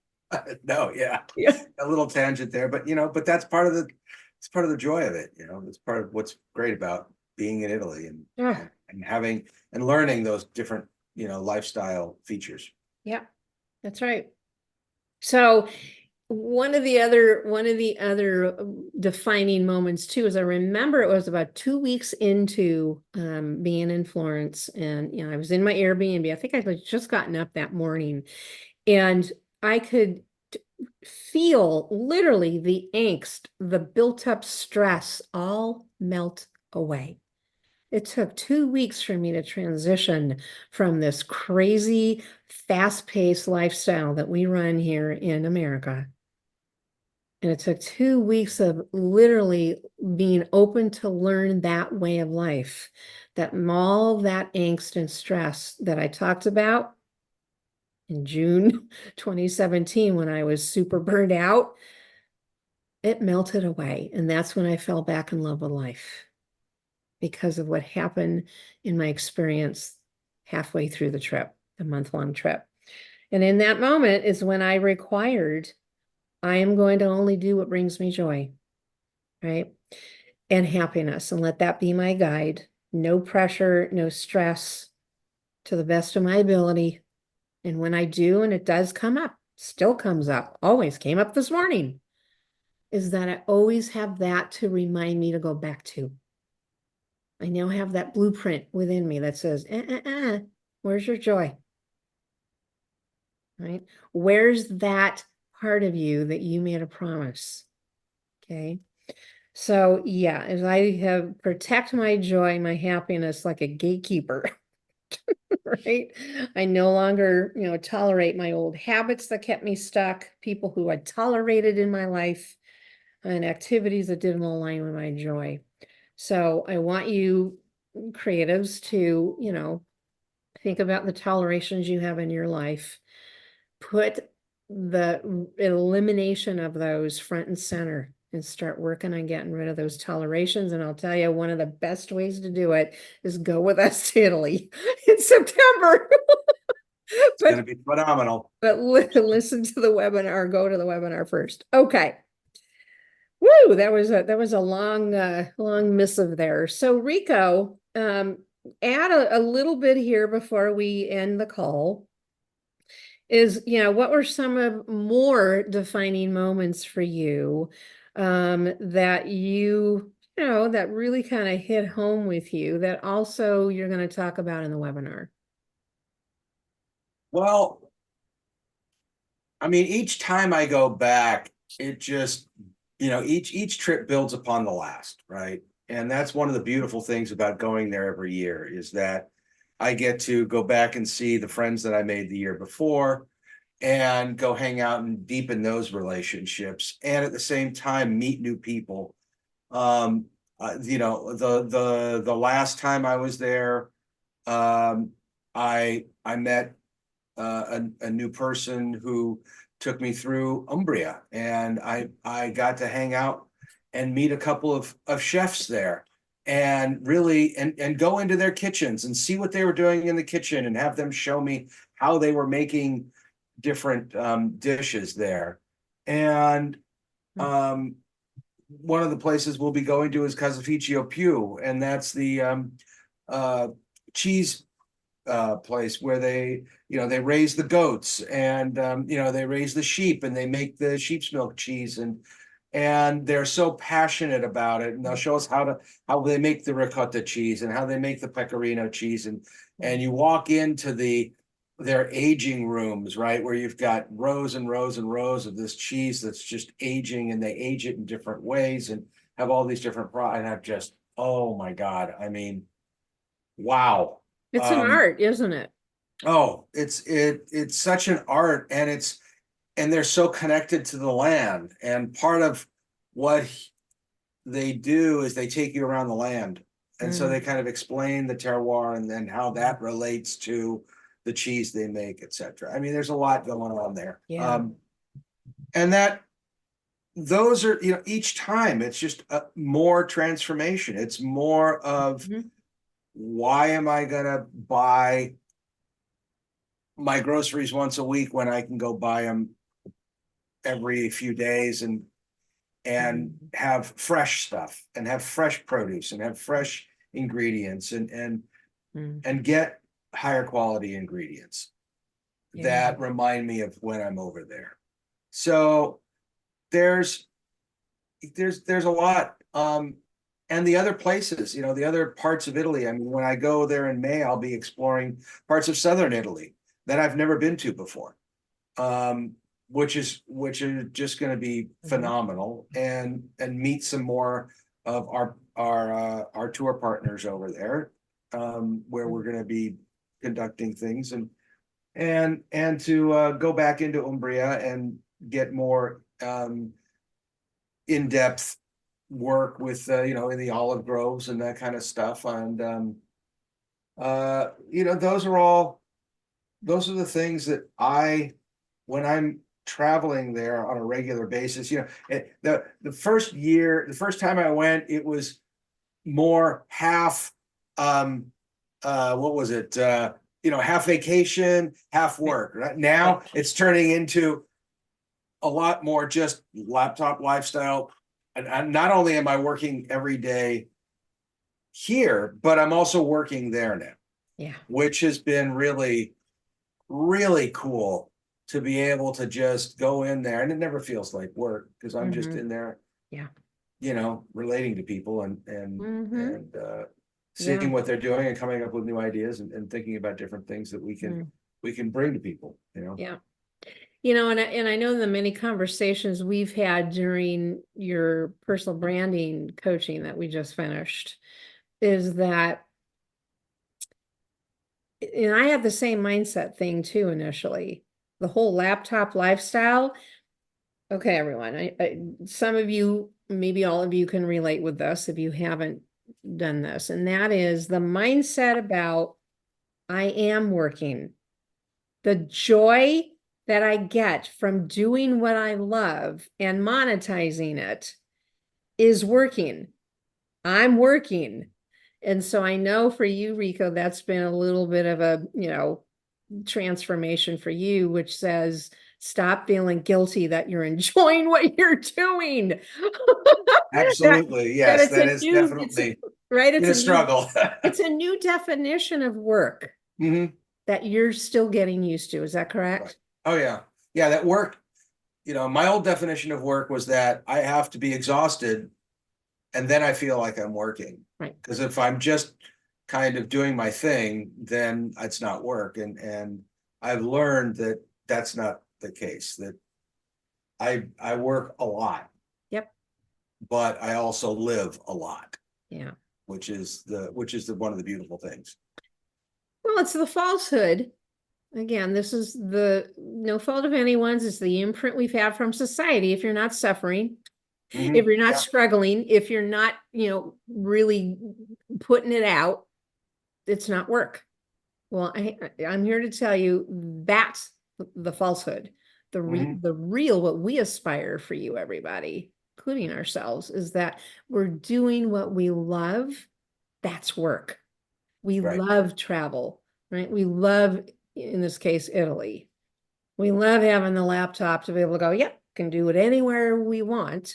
No, yeah. Yeah. A little tangent there, but but that's part of it's part of the joy of it. It's part of what's great about being in Italy and Yeah. and having and learning those different, lifestyle features. Yeah, that's right. So one of the other defining moments too is I remember it was about 2 weeks into being in Florence, and I was in my Airbnb. I think I had just gotten up that morning, and I could feel literally the angst, the built up stress all melt away. It took 2 weeks for me to transition from this crazy, fast-paced lifestyle that we run here in America. And it took 2 weeks of literally being open to learn that way of life, that all that angst and stress that I talked about in June 2017 when I was super burned out, it melted away. And that's when I fell back in love with life because of what happened in my experience halfway through the trip, the month-long trip. And in that moment is when I required, I am going to only do what brings me joy, right? And happiness, and let that be my guide. No pressure, no stress, to the best of my ability. And when I do, and it does come up, still comes up, always came up this morning, is that I always have that to remind me to go back to. I now have that blueprint within me that says, where's your joy? Right? Where's that part of you that you made a promise? Okay. So yeah, as I have protect my joy, my happiness like a gatekeeper, right? I no longer, tolerate my old habits that kept me stuck, people who I tolerated in my life, and activities that didn't align with my joy. So I want you creatives to, think about the tolerations you have in your life. Put the elimination of those front and center and start working on getting rid of those tolerations. And I'll tell you, one of the best ways to do it is go with us to Italy in September. It's going to be phenomenal. But listen to the webinar, go to the webinar first. Okay. Woo, that was a long missive there. So Rico, add a little bit here before we end the call. Is, what were some of more defining moments for you that that really kind of hit home with you that also you're going to talk about in the webinar? Well, I mean, each time I go back, it just, each trip builds upon the last, right? And that's one of the beautiful things about going there every year is that I get to go back and see the friends that I made the year before and go hang out and deepen those relationships, and at the same time meet new people. The last time I was there, I met a new person who took me through Umbria, and I got to hang out and meet a couple of chefs there, and really and go into their kitchens and see what they were doing in the kitchen and have them show me how they were making different dishes there. And one of the places we'll be going to is Caseificio Più, and that's the cheese place where they raise the goats, and they raise the sheep, and they make the sheep's milk cheese, and they're so passionate about it, and they'll show us how they make the ricotta cheese and how they make the pecorino cheese, and you walk into their aging rooms, right, where you've got rows and rows and rows of this cheese that's just aging, and they age it in different ways and have all these different products. And I've just, oh my God, I mean, wow. It's an art, isn't it? Oh, it's such an art, and they're so connected to the land. And part of what they do is they take you around the land. And so they kind of explain the terroir and then how that relates to the cheese they make, etc. I mean, there's a lot going on there. Yeah. And those are, each time it's just more transformation. It's more of why am I gonna buy my groceries once a week when I can go buy them every few days and have fresh stuff and have fresh produce and have fresh ingredients and get higher quality ingredients that remind me of when I'm over there. So there's there's a lot. And the other places, the other parts of Italy. I mean, when I go there in May, I'll be exploring parts of southern Italy that I've never been to before. Which is just going to be phenomenal, and meet some more of our tour partners over there, where we're going to be conducting things, and to go back into Umbria and get more in-depth work with in the olive groves and that kind of stuff. And those are the things that when I'm traveling there on a regular basis, the first time I went, it was more half what was it, half vacation, half work. Right now it's turning into a lot more just laptop lifestyle. And not only am I working every day here, but I'm also working there now. Yeah. Which has been really, really cool to be able to just go in there, and it never feels like work because I'm just in there, Yeah. relating to people and seeing Yeah. what they're doing and coming up with new ideas and thinking about different things that we can bring to people, Yeah. And I know the many conversations we've had during your personal branding coaching that we just finished is that, and I had the same mindset thing too initially, the whole laptop lifestyle. Okay, everyone, some of you, maybe all of you can relate with this if you haven't done this, and that is the mindset about I am working. The joy that I get from doing what I love and monetizing it is working. I'm working. And so I know for you, Rico, that's been a little bit of a, transformation for you, which says, stop feeling guilty that you're enjoying what you're doing. Absolutely. That Yes, it's that a is new, definitely right? a struggle. It's a new definition of work that you're still getting used to. Is that correct? Right. Oh yeah. Yeah, that work, my old definition of work was that I have to be exhausted and then I feel like I'm working. Right. Because if I'm just kind of doing my thing, then it's not work. And I've learned that that's not the case, that I work a lot. Yep. But I also live a lot. Yeah. Which is one of the beautiful things. Well, it's the falsehood. Again, this is the no fault of anyone's. It's the imprint we've had from society. If you're not suffering, if you're not struggling, if you're not, really putting it out, it's not work. Well, I'm here to tell you that's the falsehood. The real, what we aspire for you, everybody, including ourselves, is that we're doing what we love. That's work. We love travel, right? We love, in this case, Italy. We love having the laptop to be able to go, yep, can do it anywhere we want.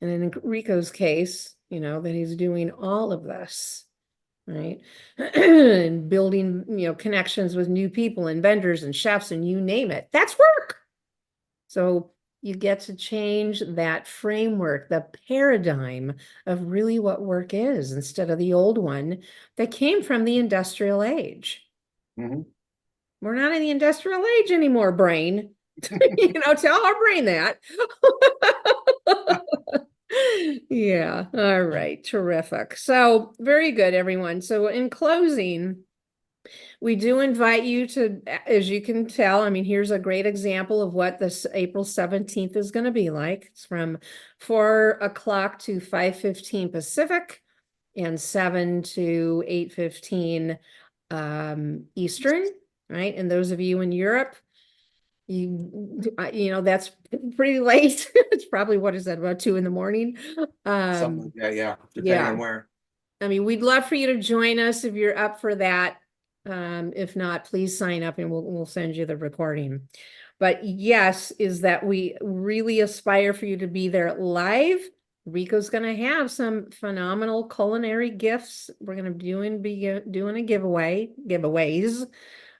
And in Rico's case, that he's doing all of this, right? And building, connections with new people and vendors and chefs and you name it. That's work. So you get to change that framework, the paradigm of really what work is, instead of the old one that came from the industrial age. We're not in the industrial age anymore, brain. Tell our brain that. Yeah. All right. Terrific. So very good, everyone. So in closing, we do invite you to, as you can tell, I mean, here's a great example of what this April 17th is going to be like. It's from 4 o'clock to 5:15 Pacific and 7 to 8:15 Eastern, right? And those of you in Europe, that's pretty late. It's probably, what is that, about 2 in the morning? Something like that, yeah, depending on where. I mean, we'd love for you to join us if you're up for that. If not, please sign up and we'll send you the recording. But yes, is that we really aspire for you to be there live. Rico's going to have some phenomenal culinary gifts. We're going to be doing a giveaways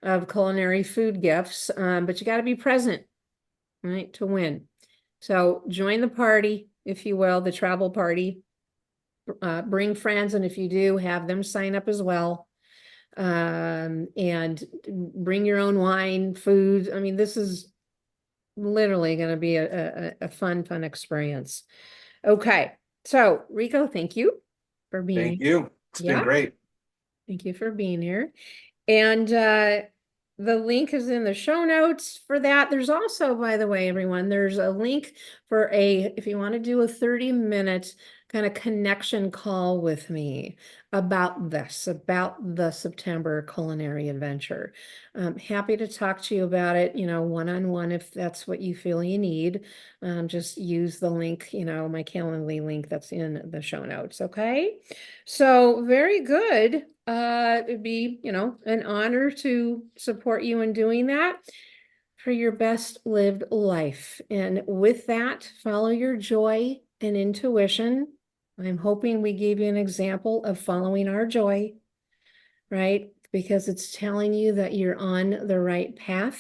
of culinary food gifts. But you got to be present. right, to win. So join the party, if you will, the travel party. Bring friends, and if you do, have them sign up as well. And bring your own wine, food. I mean, this is literally going to be a fun experience. Okay. So Rico, thank you for being Thank here. you. It's been Yeah. great. Thank you for being here. And the link is in the show notes for that. There's also, by the way, everyone, there's a link for if you want to do a 30-minute kind of connection call with me about the September culinary adventure. I'm happy to talk to you about it, one-on-one if that's what you feel you need. Just use the link, my Calendly link that's in the show notes. Okay. So very good. It'd be, an honor to support you in doing that for your best lived life. And with that, follow your joy and intuition. I'm hoping we gave you an example of following our joy, right? Because it's telling you that you're on the right path,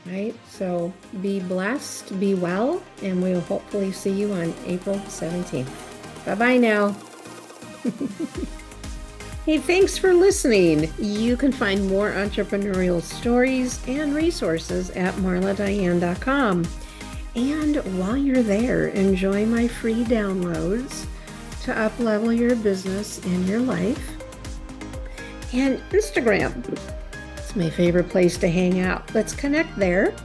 right? So be blessed, be well, and we'll hopefully see you on April 17th. Bye-bye now. Hey, thanks for listening. You can find more entrepreneurial stories and resources at marladiane.com. And while you're there, enjoy my free downloads to uplevel your business and your life. And Instagram. It's my favorite place to hang out. Let's connect there.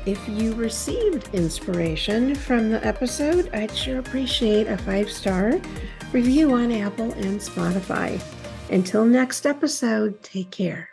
If you received inspiration from the episode, I'd sure appreciate a 5-star review on Apple and Spotify. Until next episode, take care.